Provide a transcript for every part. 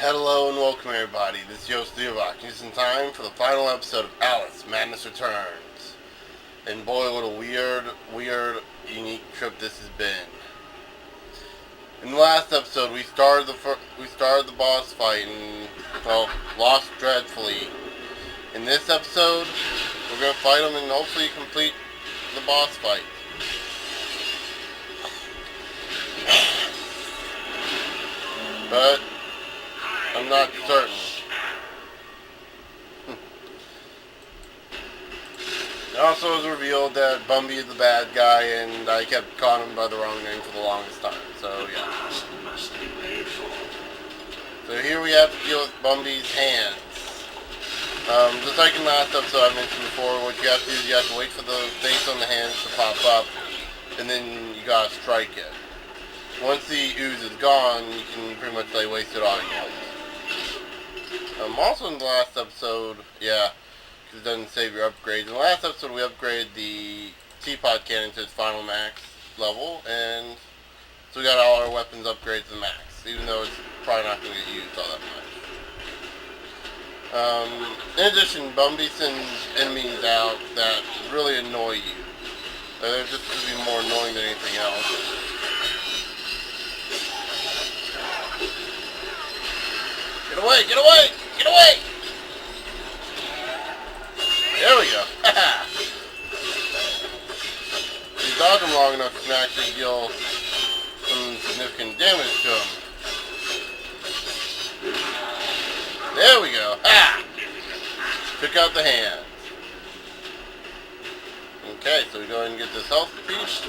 Hello and welcome everybody. This is Yost Leovak. Just in time for the final episode of Alice Madness Returns. And boy, what a weird, unique trip this has been. In the last episode, we started the boss fight and lost dreadfully. In this episode, we're gonna fight him and hopefully complete the boss fight. But I'm not certain. It also was revealed that Bumby is the bad guy, and I kept calling him by the wrong name for the longest time. So yeah. So here we have to deal with Bumby's hands. Just like in the last episode I mentioned before, what you have to do is you have to wait for the face on the hands to pop up, and then you gotta strike it. Once the ooze is gone, you can pretty much lay waste it on you. Also in the last episode, because it doesn't save your upgrades. In the last episode, we upgraded the teapot cannon to its final max level, and so we got all our weapons upgraded to the max, even though it's probably not going to get used all that much. In addition, Bumby sends enemies out that really annoy you. They're just going to be more annoying than anything else. Get away! Get away! Get away! There we go. If you dodge him long enough, you can actually deal some significant damage to him. There we go. Ha! Took out the hand. Okay, so we go ahead and get this health piece.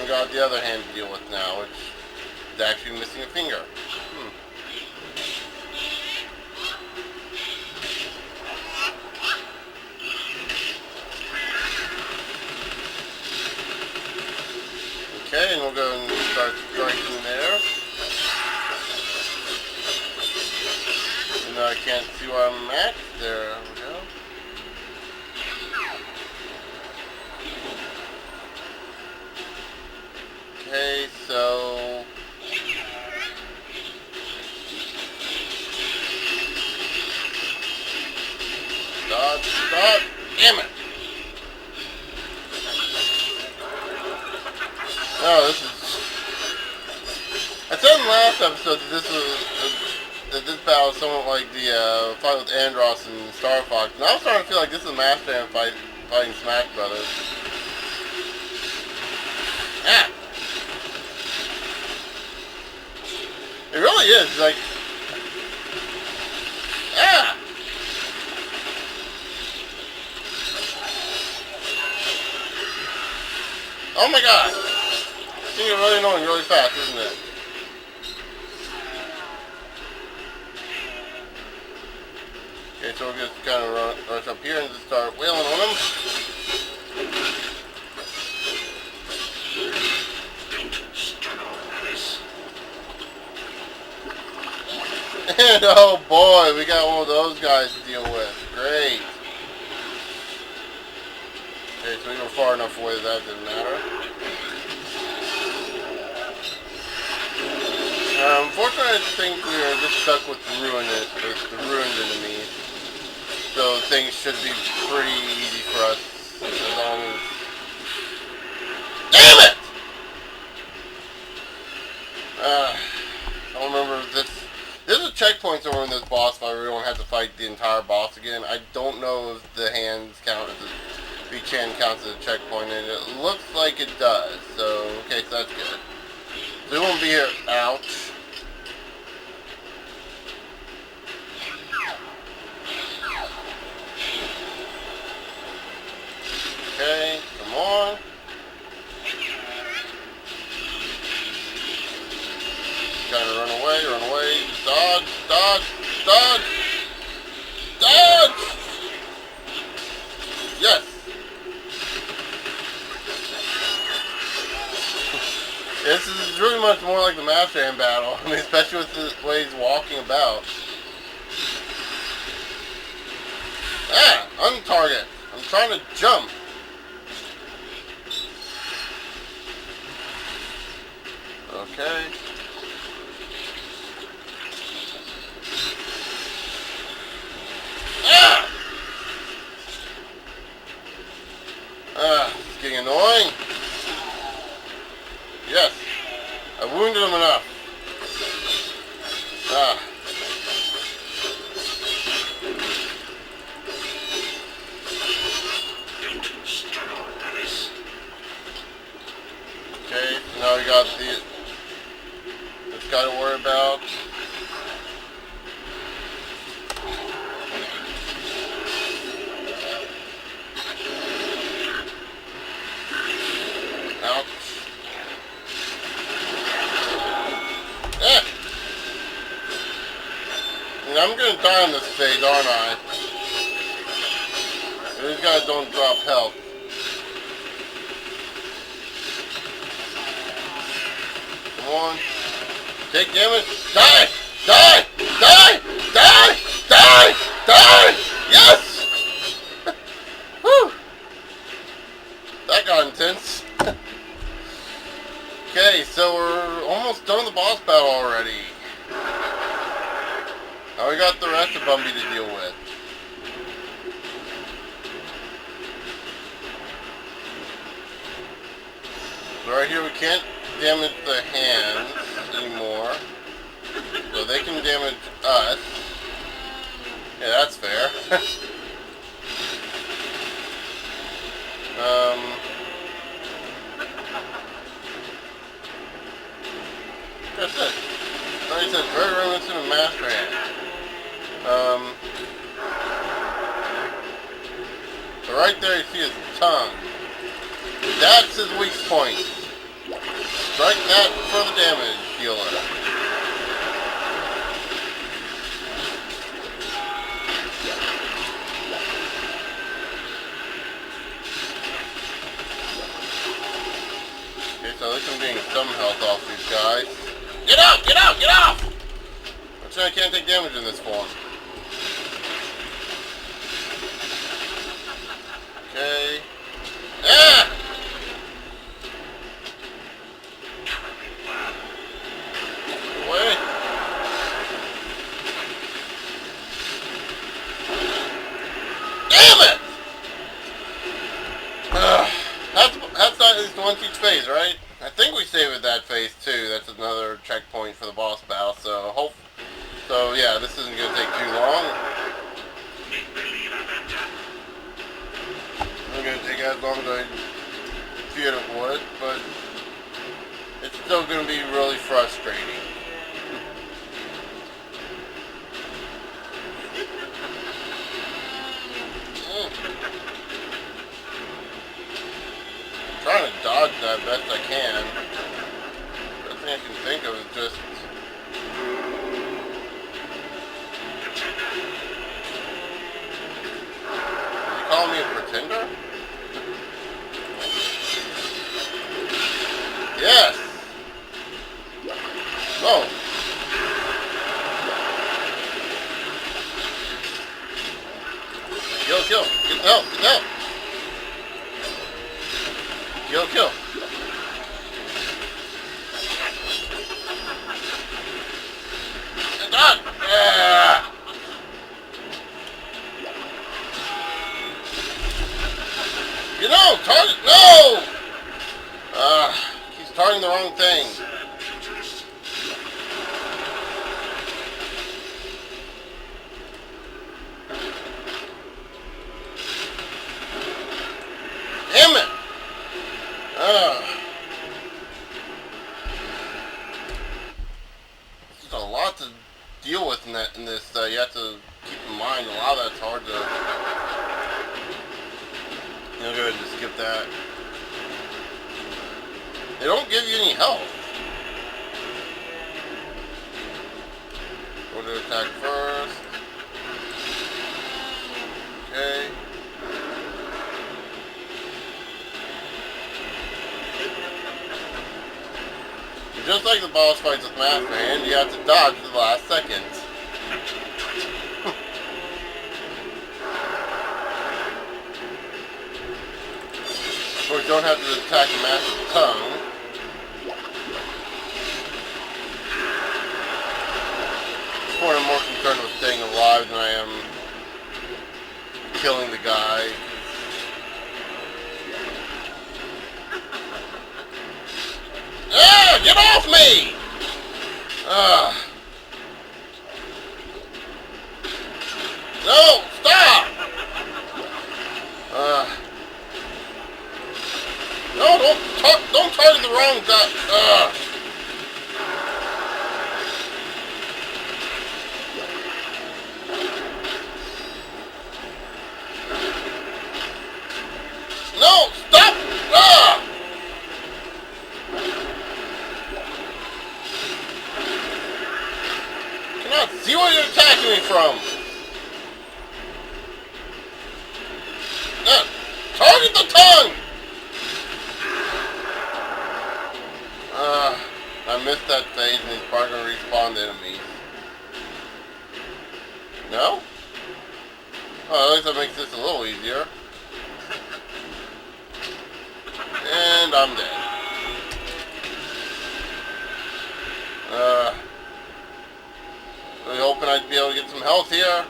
We got the other hand to deal with now, which is actually missing a finger. Okay, and we'll go and start striking there. Even though I can't see where I'm at, there we go. Okay, so stop, damn it! No, this is. I said in the last episode that this battle is somewhat like the fight with Andros and Star Fox, and I was starting to feel like this is Master Hand fighting Smash Brothers. Ah! It really is, it's like... Ah! Oh my god! This thing is really annoying really fast, isn't it? Okay, so we'll just kind of rush up here and just start wailing on them. And oh boy, we got one of those guys to deal with. Great. Okay, so we were far enough away that didn't matter. Unfortunately, I think we are just stuck with the ruined enemies. So things should be pretty easy for us as long as... Damn it! I don't remember if this... There's a checkpoint somewhere in this boss fight where we don't have to fight the entire boss again. I don't know if the hands count as a... Each hand counts as a checkpoint, and it looks like it does. So, okay, so that's good. So we won't be here. Ouch. Okay, come on. Kind of run away. Dodge. Yes. This is really much more like the Master Hand battle. I mean, especially with the way he's walking about. Ah, on target. I'm trying to jump. Okay. I wounded him enough. Ah. Okay, so now we got this guy to worry about. Ouch. I'm gonna die in this phase, aren't I? These guys don't drop health. Come on. Take damage. Die! Die! Die! Die! Die! Die! Yes! Whew! That got intense. Okay, so we're almost done with the boss battle already. Now we got the rest of Bumby to deal with. So right here we can't damage the hands anymore. So they can damage us. Yeah, that's fair. That's it. Like I said, very reminiscent of Master Hand. So right there you see his tongue. That's his weak point. Strike that for the damage dealer. Okay, so at least I'm getting some health off these guys. Get out! Get out! Get off! Actually, I can't take damage in this form. Okay. Ah! Wait. Damn it! That's not at least once each phase, right? I think we save it that phase too. That's another checkpoint for the boss battle. So yeah, this isn't gonna take too long. It's gonna take as long as I feared it would, but it's still gonna be really frustrating. I'm trying to dodge that best I can. The thing I can think of is just... Is he calling me a pretender? Yes! Oh! Kill, kill! Get the help! Get the help! Kill, kill! God! You know, target! No! He's targeting the wrong thing. Damn it! There's a lot to deal with in this. You have to keep in mind. A lot of that's hard to. Go ahead and just skip that. They don't give you any health. Go to attack first. Okay. Just like the boss fights with Master Hand, you have to dodge at the last second. Of course, you don't have to attack the Master's tongue. At this point, I'm more concerned with staying alive than I am killing the guy. Ah! Get off me! No! Stop! No, don't target the wrong guy. No, stop! Cannot see where you're attacking me from. Target the tongue! I missed that phase and he's probably going to respawn the enemies. No? Oh, at least that makes this a little easier. And I'm dead. Really hoping I'd be able to get some health here.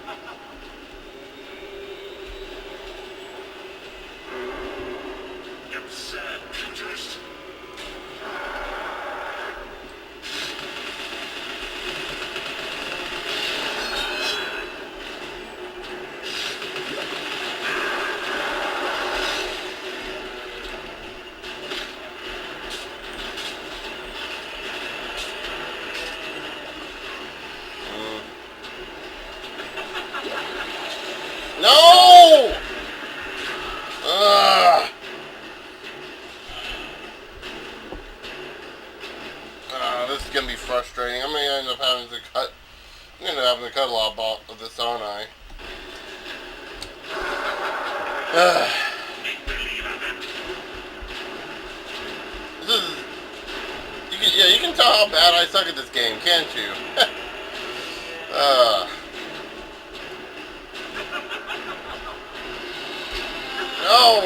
No! This is gonna be frustrating. I'm gonna end up having to cut. I'm gonna have to cut a lot of this, aren't I? This is. You can tell how bad I suck at this game, can't you? No!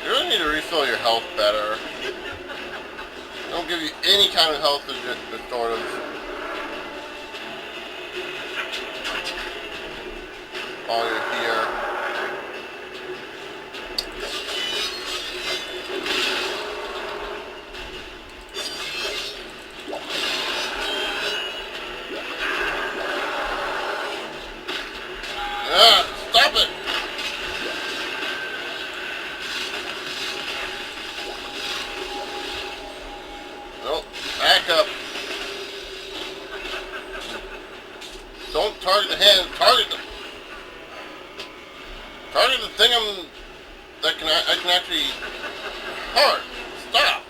You really need to refill your health better. They don't give you any kind of health restorative while you're here. Stop it! Nope. Back up. Don't target the hand. Target the thing I can actually hurt. Stop.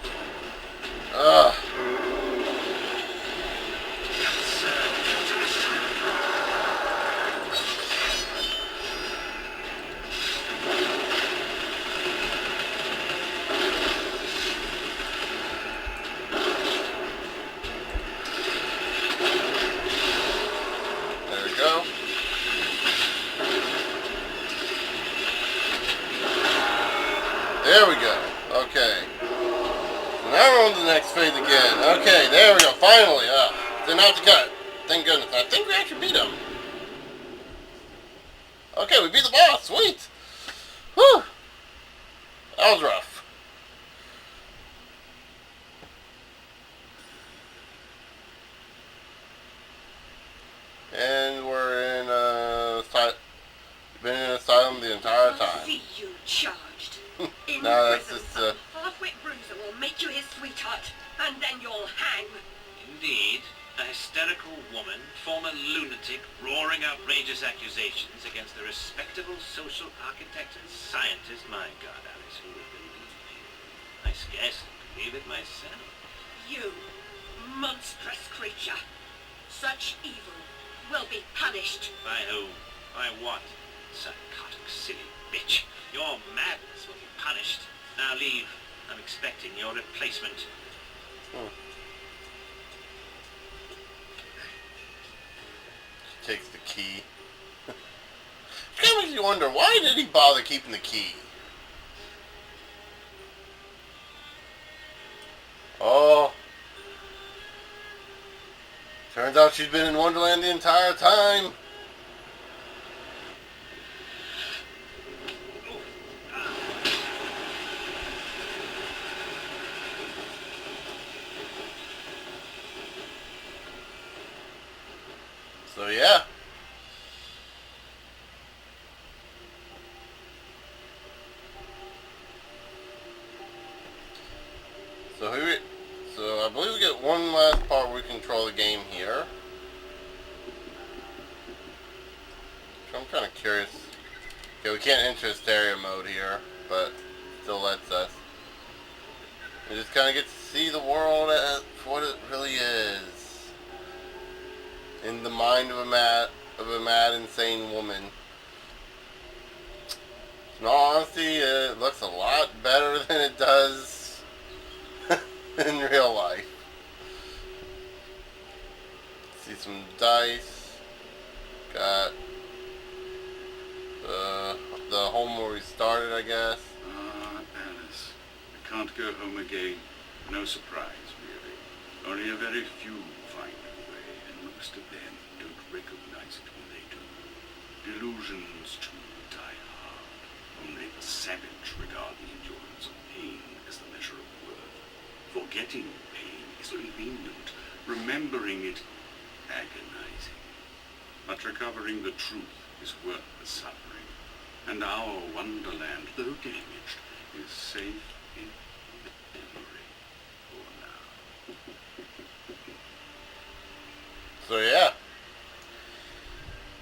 There we go. Okay. So now we're on to the next phase again. Okay, there we go. Finally. Didn't have to cut. Thank goodness. I think we actually beat him. Okay, we beat the boss. Sweet. Whew. That was rough. And we're in been in asylum the entire time. I'll see you charged. In No, that's prison. just A half-wit bruiser will make you his sweetheart, and then you'll hang. Indeed, a hysterical woman, former lunatic, roaring outrageous accusations against a respectable social architect and scientist. My God, Alice, who would believe me? I scarcely believe it myself. You, monstrous creature. Such evil will be punished. By whom? By what? Psychotic, silly bitch. Your madness will be punished. Now leave. I'm expecting your replacement. She takes the key. It kind of makes you wonder, why did he bother keeping the key? Oh. Turns out she's been in Wonderland the entire time. So yeah. So here we, so I believe we get one last part where we control the game here. I'm kind of curious. Okay, we can't enter stereo mode here, but still lets us. We just kind of get to see the world for what it really is. In the mind of a mad, insane woman. In all honesty, it looks a lot better than it does in real life. See some dice. Got the home where we started, I guess. Ah, Alice. I can't go home again. No surprise, really. Only a very few find their way, and most of them don't recognize it when they do. Delusions, too, die hard. Only the savage regard the endurance of pain as the measure of worth. Forgetting pain is convenient. Remembering it, agonizing. But recovering the truth is worth the suffering. And our wonderland, though damaged, is safe in memory for now. So yeah.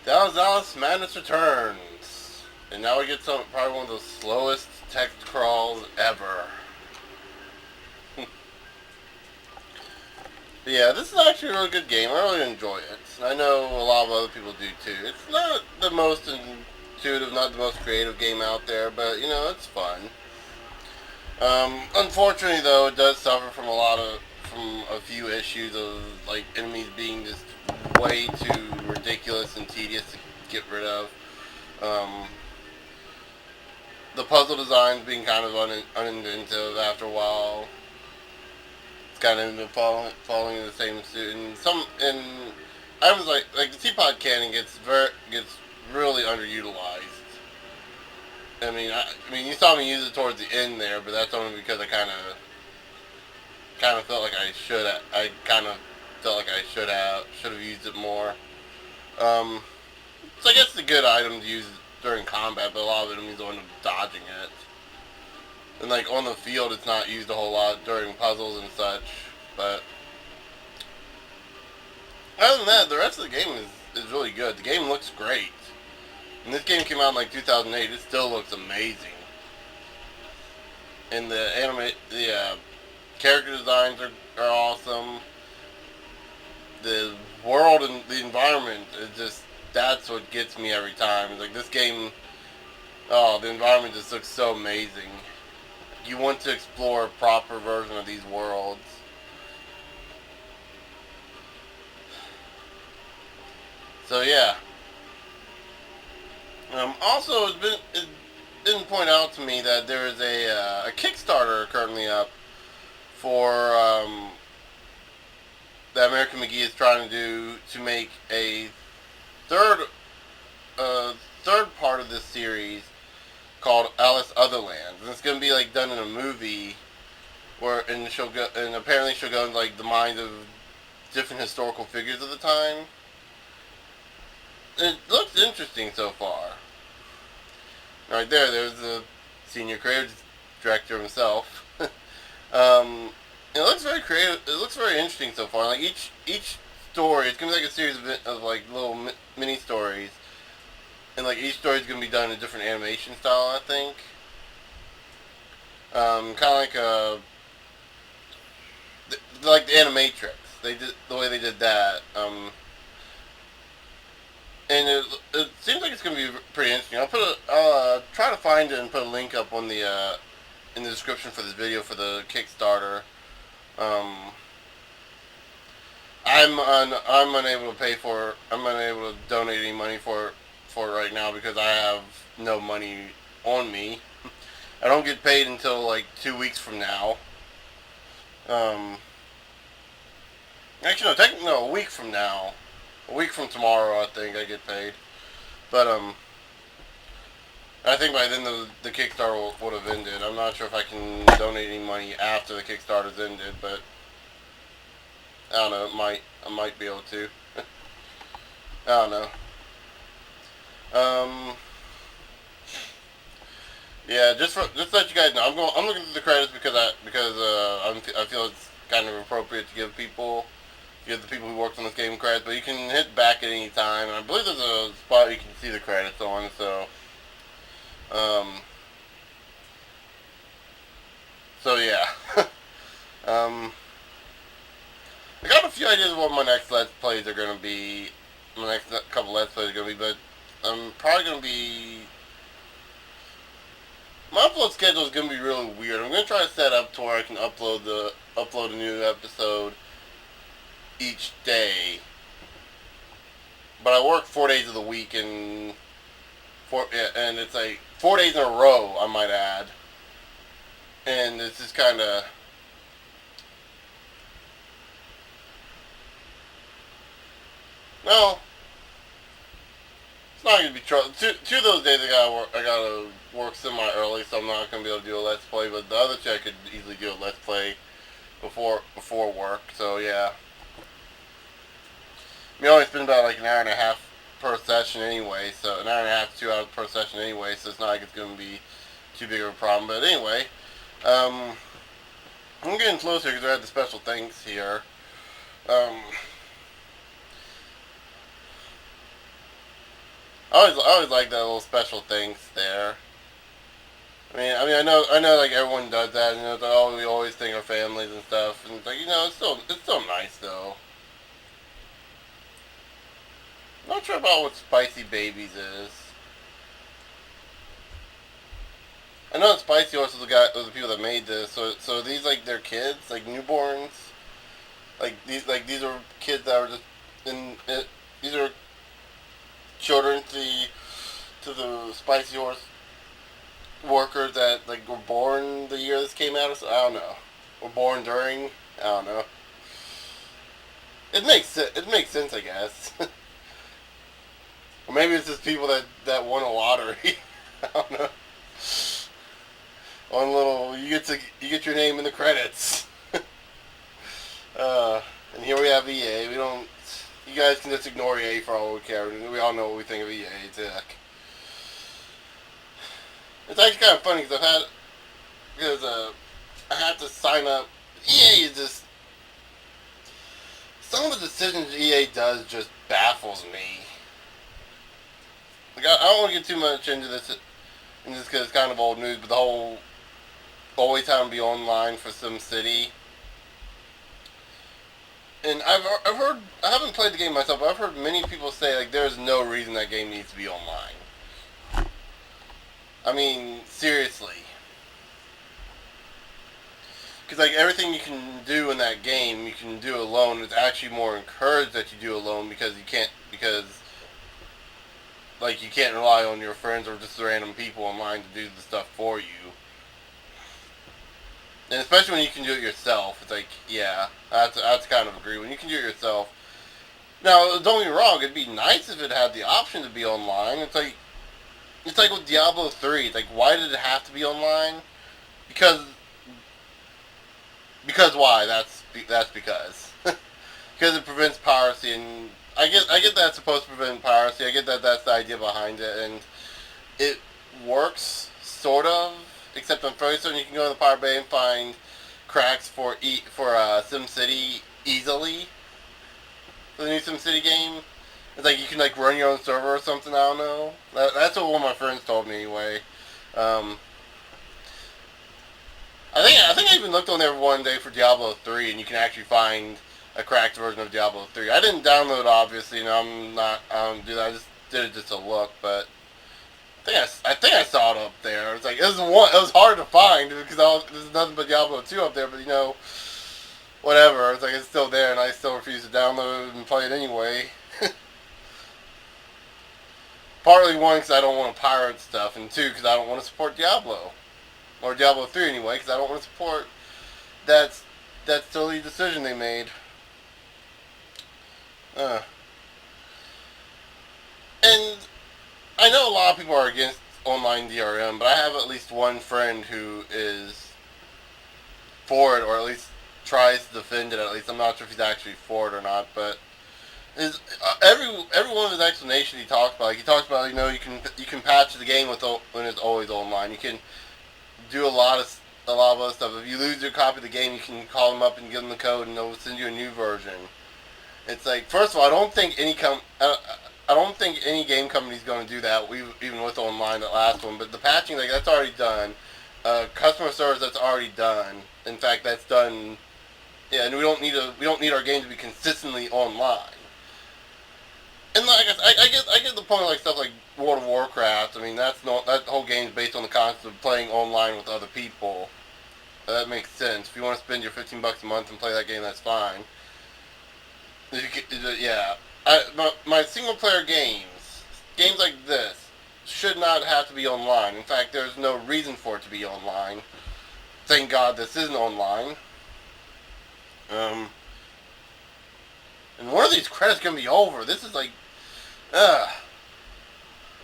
That was Alice Madness Returns. And now we get probably one of the slowest text crawls ever. Yeah, this is actually a really good game. I really enjoy it. I know a lot of other people do too. It's not the most intuitive, not the most creative game out there, but you know, it's fun. Unfortunately though, it does suffer from a few issues of like enemies being just way too ridiculous and tedious to get rid of. The puzzle designs being kind of uninventive after a while. It's kind of been falling in the same suit, and I was like the teapot cannon gets really underutilized. I mean, you saw me use it towards the end there, but that's only because I kind of felt like I should. I kind of felt like I should have used it more. So I guess it's a good item to use during combat, but a lot of enemies will end up dodging it. And like on the field, it's not used a whole lot during puzzles and such. But other than that, the rest of the game is really good. The game looks great. And this game came out in like 2008. It still looks amazing. And the character designs are awesome. The world and the environment is just, that's what gets me every time. It's like this game, the environment just looks so amazing. You want to explore a proper version of these worlds. So yeah. Also, it didn't point out to me that there is a Kickstarter currently up for that American McGee is trying to do to make a third part of this series called Alice Otherlands, and it's gonna be like done in a movie and apparently she'll go into like the mind of different historical figures of the time. It looks interesting so far. Right there's the senior creative director himself. It looks very creative. It looks very interesting so far. Like each story, it's gonna be like a series of like little mini stories, and like each story is gonna be done in a different animation style, I think. Kind of like the Animatrix. They did the way they did that. And it seems like it's going to be pretty interesting. I'll try to find it and put a link up on the in the description for this video for the Kickstarter. I'm unable to pay for. I'm unable to donate any money for it right now because I have no money on me. I don't get paid until like 2 weeks from now. Actually, no, a week from now. A week from tomorrow, I think I get paid. But I think by then the Kickstarter would have ended. I'm not sure if I can donate any money after the Kickstarter's ended, but I don't know. I might be able to. I don't know. Um, yeah, just to let you guys know, I'm looking through the credits because I feel it's kind of appropriate to give the people who worked on this game credits, but you can hit back at any time, and I believe there's a spot you can see the credits on. Um, so yeah. um, I got a few ideas of what my next Let's Plays are gonna be. My next couple Let's Plays are gonna be, but I'm probably gonna be. My upload schedule is gonna be really weird. I'm gonna try to set up to where I can upload a new episode each day. But I work 4 days of the week and it's like 4 days in a row, I might add. And it's just kind of. No, it's not gonna be trouble. Two of those days I gotta work semi early, so I'm not gonna be able to do a Let's Play. But the other two I could easily do a Let's Play before work. So yeah. We only spend about like an hour and a half per session anyway, so an hour and a half, 2 hours per session anyway, so it's not like it's going to be too big of a problem. But anyway, I'm getting closer because I have the special things here. I always like that little special things there. I know, like everyone does that, and it's like, oh, we always think of families and stuff, and it's like, it's still nice though. Not sure about what Spicy Babies is. I know that Spicy Horse was the people that made this. So are these like their kids, like newborns? These are kids that were just these are children to the Spicy Horse workers that like were born the year this came out. So I don't know. Were born during. I don't know. It makes sense, I guess. Or maybe it's just people that won a lottery. I don't know. You get your name in the credits. And here we have EA. You guys can just ignore EA for all we care. We all know what we think of EA. It's actually kind of funny because I have to sign up. EA is just some of the decisions EA does just baffles me. Like I don't want to get too much into this because it's kind of old news, but the whole always having to be online for SimCity. And I've heard, I haven't played the game myself, but I've heard many people say like there's no reason that game needs to be online. I mean, seriously. Because like everything you can do in that game, you can do alone. It's actually more encouraged that you do alone because you can't rely on your friends or just random people online to do the stuff for you. And especially when you can do it yourself, it's like, yeah, I have to kind of agree. When you can do it yourself. Now, don't get me wrong, it'd be nice if it had the option to be online. It's like with Diablo 3. It's like, why did it have to be online? Because why? That's because. Because it prevents piracy, and I get that's supposed to prevent piracy. I get that that's the idea behind it, and it works, sort of. Except I'm fairly certain you can go to the Pirate Bay and find cracks for SimCity easily. For the new SimCity game. It's like you can like run your own server or something, I don't know. That's what one of my friends told me anyway. I think I even looked on there one day for Diablo 3 and you can actually find a cracked version of Diablo 3. I didn't download it, obviously, I don't do that. I just did it just to look, but I think I saw it up there. It's like it was hard to find because there's nothing but Diablo 2 up there. But whatever. It's like it's still there, and I still refuse to download it and play it anyway. Partly one because I don't want to pirate stuff, and two because I don't want to support Diablo or Diablo 3 anyway because I don't want to support that silly decision they made. And I know a lot of people are against online DRM, but I have at least one friend who is for it, or at least tries to defend it at least. I'm not sure if he's actually for it or not, but Is every one of his explanations he talks about. Like he talks about, you can patch the game when it's always online. You can do a lot of other stuff. If you lose your copy of the game, you can call them up and give them the code, and they'll send you a new version. It's like, first of all, I don't think any game company is going to do that, even with online, that last one. But the patching, like, that's already done. Customer service, that's already done. In fact, that's done. Yeah, and we don't need our game to be consistently online. And like I get the point of like stuff like World of Warcraft. I mean, that whole game is based on the concept of playing online with other people. That makes sense. If you want to spend your $15 a month and play that game, that's fine. Yeah, my single player games like this, should not have to be online. In fact, there's no reason for it to be online. Thank God this isn't online. And one of these credits gonna be over. This is like,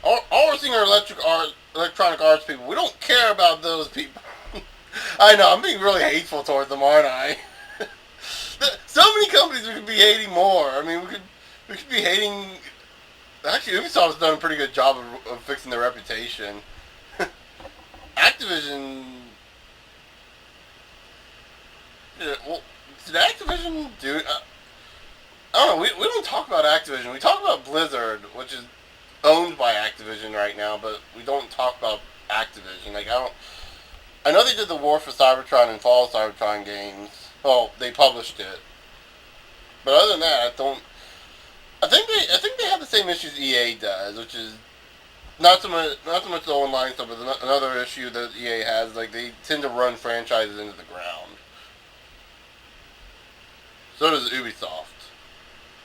all we're seeing are electronic arts people. We don't care about those people. I know, I'm being really hateful towards them, aren't I? So many companies we could be hating more. I mean, we could be hating. Actually, Ubisoft's done a pretty good job of fixing their reputation. Activision. Well, did Activision do? I don't know. We don't talk about Activision. We talk about Blizzard, which is owned by Activision right now, but we don't talk about Activision. Like I know they did the War for Cybertron and Fall of Cybertron games. Well, they published it, but other than that, I don't. I think they have the same issues EA does, which is not so much the online stuff, but another issue that EA has. Like they tend to run franchises into the ground. So does Ubisoft.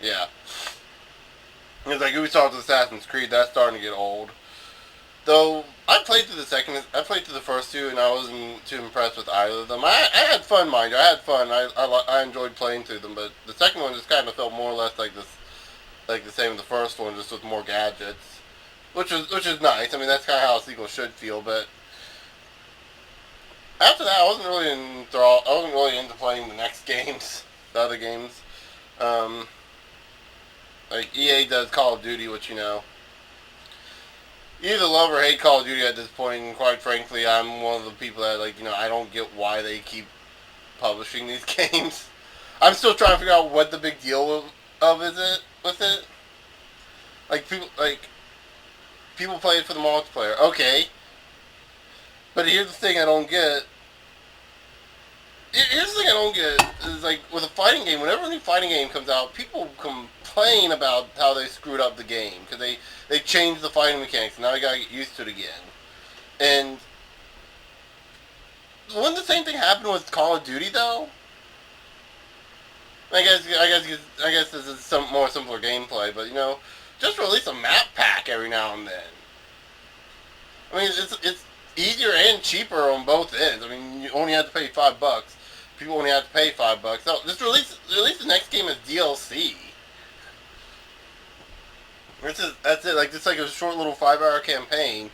Yeah. It's like Ubisoft's Assassin's Creed. That's starting to get old. Though I played through the first two, and I wasn't too impressed with either of them. I had fun, mind you. I had fun. I enjoyed playing through them, but the second one just kind of felt more or less like the same as the first one, just with more gadgets, which is nice. I mean, that's kind of how a sequel should feel. But after that, I wasn't really into playing the next games, the other games. Like EA does Call of Duty, which you either love or hate Call of Duty at this point, and quite frankly, I'm one of the people that, I don't get why they keep publishing these games. I'm still trying to figure out what the big deal is with it. People play it for the multiplayer. Okay. But here's the thing I don't get. Is like, with a fighting game, whenever a new fighting game comes out, people complain about how they screwed up the game, because they changed the fighting mechanics, and now they gotta get used to it again. And wouldn't the same thing happen with Call of Duty, though? I guess this is some more simpler gameplay, but just release a map pack every now and then. I mean, it's easier and cheaper on both ends. I mean, you only have to pay $5. People only have to pay $5. So just release the next game as DLC. That's it. Like, just like a short little 5-hour campaign.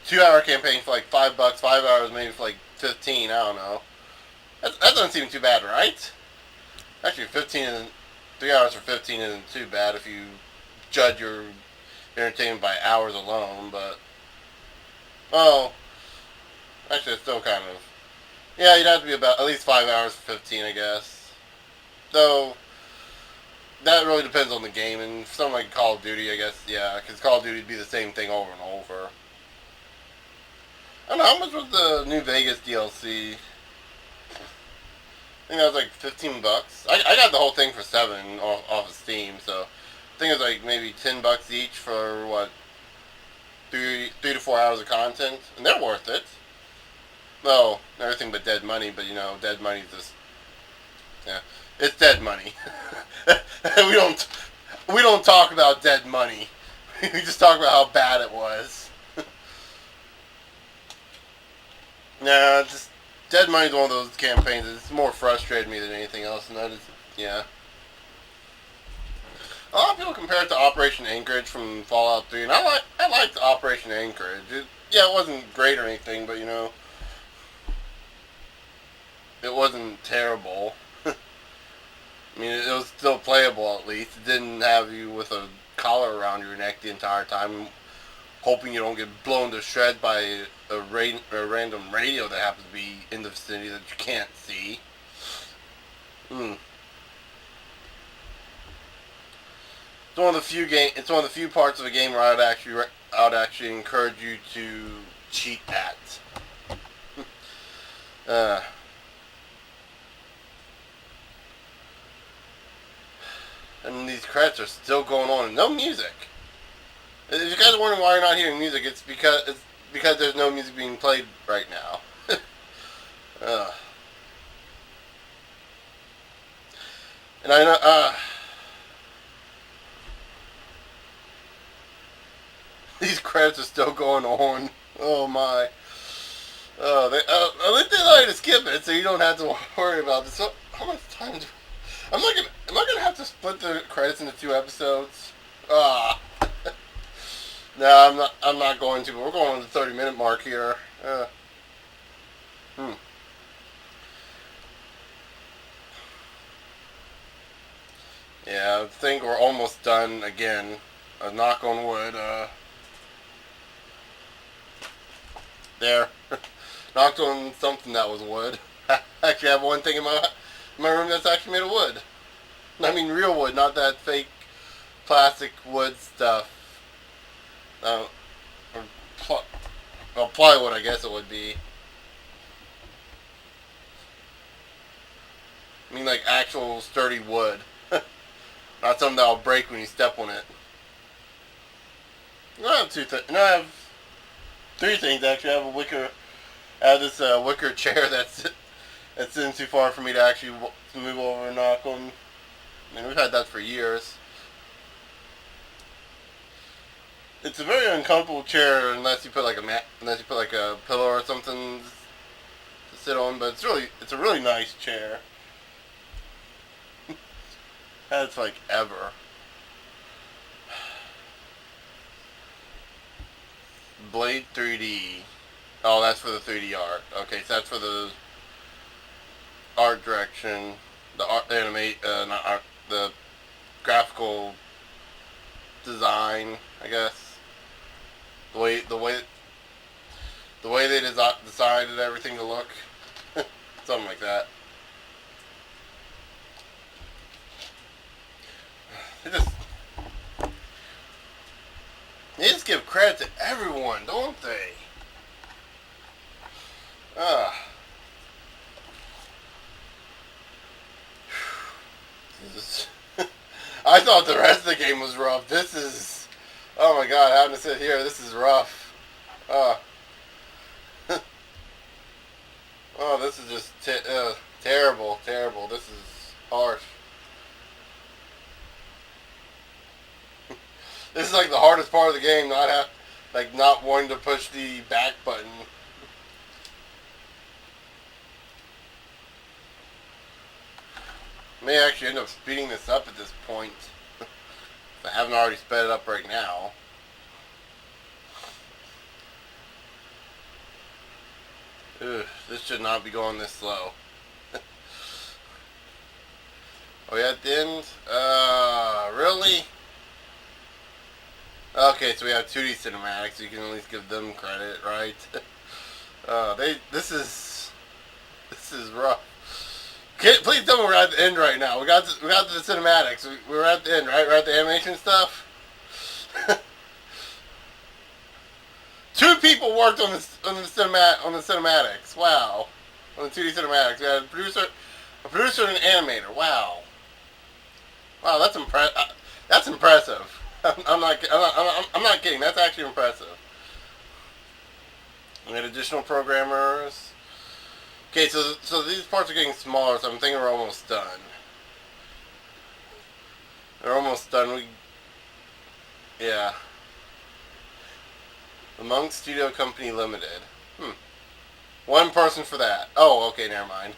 2-hour campaign for like $5. 5 hours maybe for like 15. I don't know. That doesn't seem too bad, right? Actually, 3 hours for 15 isn't too bad if you judge your entertainment by hours alone. But actually, it's still kind of. Yeah, you'd have to be about at least 5 hours for 15, I guess. Though, that really depends on the game, and for something like Call of Duty, I guess, yeah, because Call of Duty would be the same thing over and over. I don't know, how much was the New Vegas DLC? I think that was like $15. I got the whole thing for $7 off of Steam, so I think it was like maybe $10 each for, what, 3 to 4 hours of content, and they're worth it. Well, everything but dead money, but dead money's just, yeah, it's dead money. we don't talk about dead money. We just talk about how bad it was. Nah, just dead money's one of those campaigns that's more frustrated me than anything else, and that is, yeah. A lot of people compare it to Operation Anchorage from Fallout 3, and I liked Operation Anchorage. It wasn't great or anything, but it wasn't terrible. I mean, it was still playable at least. It didn't have you with a collar around your neck the entire time, hoping you don't get blown to shreds by a random radio that happens to be in the vicinity that you can't see. It's one of the few It's one of the few parts of a game where I'd actually encourage you to cheat at. And these credits are still going on and no music. If you guys are wondering why you're not hearing music, it's because there's no music being played right now. And I know these credits are still going on. Oh my. At least they allow you to skip it, so you don't have to worry about this. So, how much time do? Am I gonna have to split the credits into 2 episodes? Ah. No, I'm not going to. But we're going on the 30-minute mark here. Yeah, I think we're almost done again. A knock on wood. There. Knocked on something that was wood. Actually, I have one thing in my room that's actually made of wood. I mean real wood, not that fake plastic wood stuff. Or plywood, I guess it would be. I mean like actual sturdy wood. Not something that'll break when you step on it. I have I have 3 things actually. I have this wicker chair that's in too far for me to actually move over and knock on. I mean, we've had that for years. It's a very uncomfortable chair unless you put like a pillow or something to sit on. But it's a really nice chair. That's like ever. Blade 3D. Oh, that's for the 3D art. Okay, so that's for the art direction, the art, not art, the graphical design, I guess. The way they decided everything to look, something like that. They just give credit to everyone, don't they? I thought the rest of the game was rough. This is... Oh my god, having to sit here, this is rough. Oh, this is just terrible. This is harsh. This is like the hardest part of the game, not wanting to push the back button. May actually end up speeding this up at this point. If I haven't already sped it up right now. Ugh, this should not be going this slow. Are we at the end? Really? Okay, so we have 2D cinematics, so you can at least give them credit, right? This is rough. Okay, please tell me we're at the end right now. We got the cinematics. We're at the end, right? We're at the animation stuff. 2 people worked on the cinematics. Wow, on the 2D cinematics. We had a producer and an animator. Wow, that's That's impressive. I'm not kidding. That's actually impressive. We had additional programmers. Okay, so these parts are getting smaller, so I'm thinking we're almost done. They're almost done. Yeah. The Monk Studio Company Limited. 1 person for that. Oh, okay, never mind.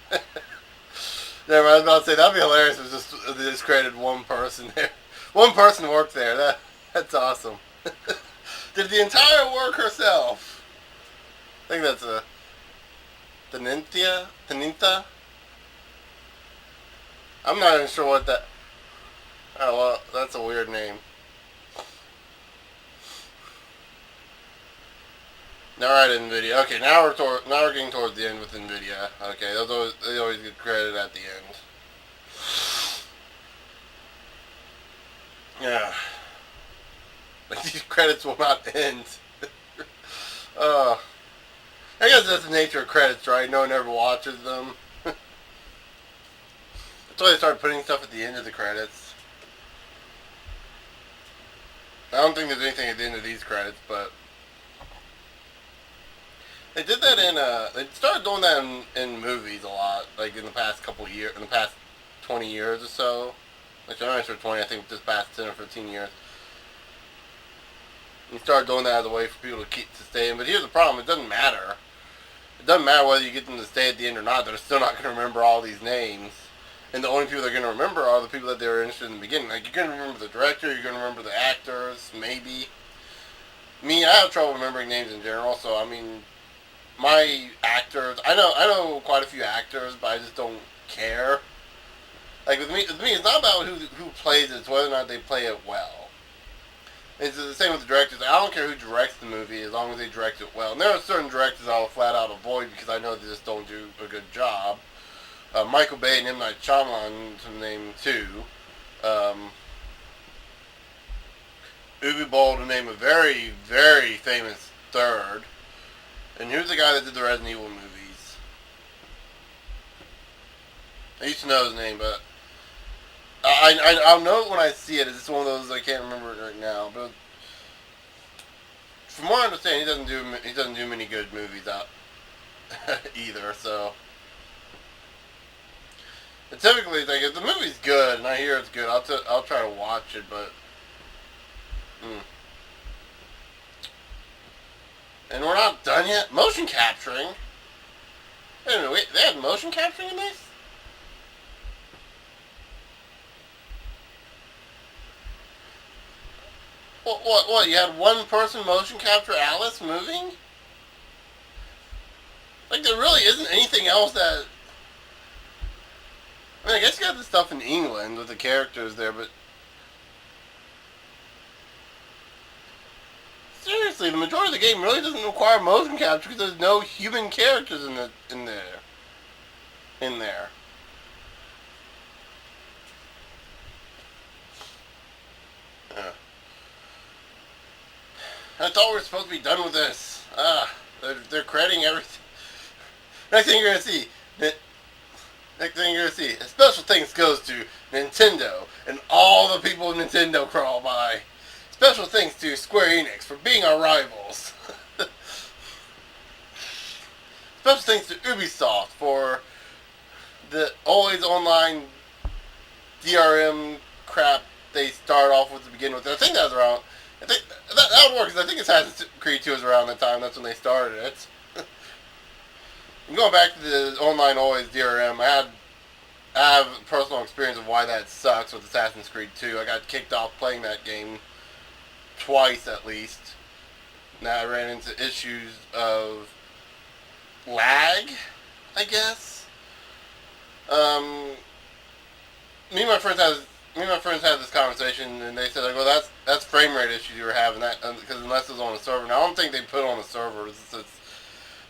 Never mind, I was about to say, that'd be hilarious if they just created 1 person there. 1 person worked there. That's awesome. Did the entire work herself. I think that's a... Taninta? I'm not even sure what that. Oh well, that's a weird name. All right, Nvidia. Okay, now we're getting towards the end with Nvidia. Okay, they always get credit at the end. Yeah, like these credits will not end. uh, I guess that's the nature of credits, right? No one ever watches them. That's why they started putting stuff at the end of the credits. I don't think there's anything at the end of these credits, but they did that in they started doing that in movies a lot, like in the past couple of years, in the past 20 years or so. Like I'm not sure 20, I think just past 10 or 15 years. You started doing that as a way for people to stay in. But here's the problem: it doesn't matter. It doesn't matter whether you get them to stay at the end or not. They're still not going to remember all these names. And the only people they're going to remember are the people that they were interested in the beginning. Like, you're going to remember the director, you're going to remember the actors, maybe. Me, I have trouble remembering names in general, so, I mean, my actors, I know quite a few actors, but I just don't care. Like, with me, it's not about who plays it, it's whether or not they play it well. It's the same with the directors. I don't care who directs the movie as long as they direct it well. And there are certain directors I'll flat out avoid because I know they just don't do a good job. Michael Bay and M. Night Shyamalan, to name two. Uwe Boll, to name a very, very famous third. And who's the guy that did the Resident Evil movies? I used to know his name, but I'll know it when I see it. It's just one of those I can't remember it right now. But from what I understand, he doesn't do many good movies out either. So and typically, like if the movie's good and I hear it's good, I'll try to watch it. But and we're not done yet. Motion capturing. Wait a minute, they had motion capturing in this? What? You had one person motion capture Alice moving? Like, there really isn't anything else that... I mean, I guess you got the stuff in England with the characters there, but... Seriously, the majority of the game really doesn't require motion capture because there's no human characters in there. Yeah. I thought we were supposed to be done with this. They're crediting everything. Next thing you're gonna see, special thanks goes to Nintendo and all the people Nintendo crawl by. Special thanks to Square Enix for being our rivals. Special thanks to Ubisoft for the always online DRM crap they start off with to begin with. I think that was around. I think that would work because I think Assassin's Creed 2 was around that time. That's when they started it. And going back to the online always DRM, I have personal experience of why that sucks with Assassin's Creed 2. I got kicked off playing that game twice at least. Now I ran into issues of lag, I guess. Me and my friends had this conversation, and they said, like, well, that's frame rate issues you were having, that because unless it's on a server. Now I don't think they put it on a server,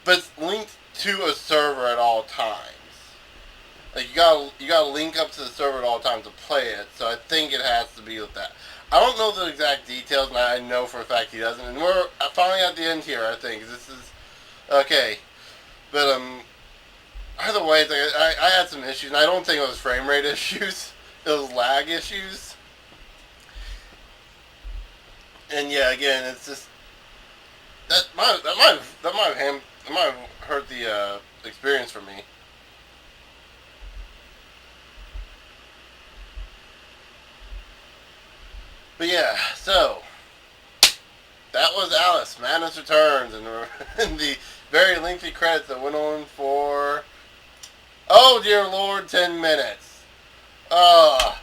but it's linked to a server at all times. Like you gotta link up to the server at all times to play it. So I think it has to be with that. I don't know the exact details, and I know for a fact he doesn't. And we're finally at the end here, I think. This is okay, but either way, like, I had some issues, and I don't think it was frame rate issues. It was lag issues. And yeah, again, it's just that might have hurt the experience for me. But yeah, so that was Alice, Madness Returns, and the very lengthy credits that went on for, oh dear Lord, 10 minutes. I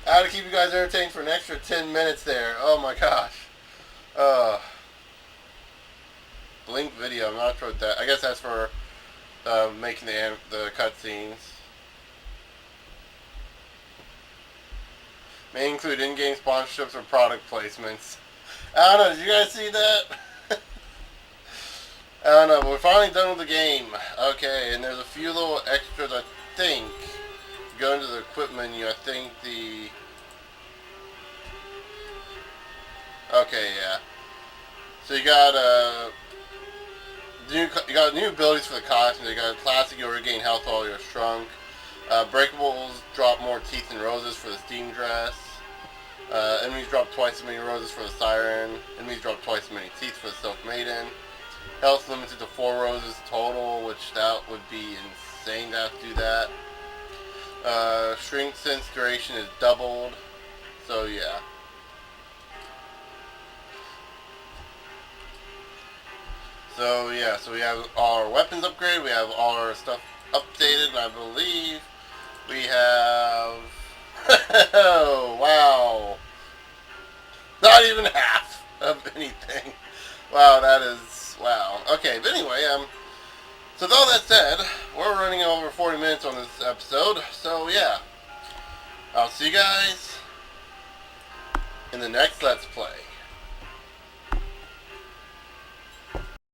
had to keep you guys entertained for an extra 10 minutes there. Oh my gosh. Blink video, I'm not sure what that, I guess that's for making the cutscenes. May include in-game sponsorships or product placements. I don't know, did you guys see that? I don't know, but we're finally done with the game. Okay, and there's a few little extras, I think. Go into the equipment menu, I think the... Okay, yeah. So you got, you got new abilities for the costumes. You got classic, you'll regain health while you're shrunk. Breakables drop more teeth and roses for the steam dress. Enemies drop twice as many roses for the siren. Enemies drop twice as many teeth for the silk maiden. Health limited to 4 roses total, which that would be insane to have to do that. Shrink sense duration is doubled. So yeah. So yeah, so we have all our weapons upgraded, we have all our stuff updated, and I believe we have... Oh, wow. Not even half of anything. Wow, that is... Wow. Okay, but anyway, so with all that said, we're running over 40 minutes on this episode, so yeah. I'll see you guys in the next Let's Play.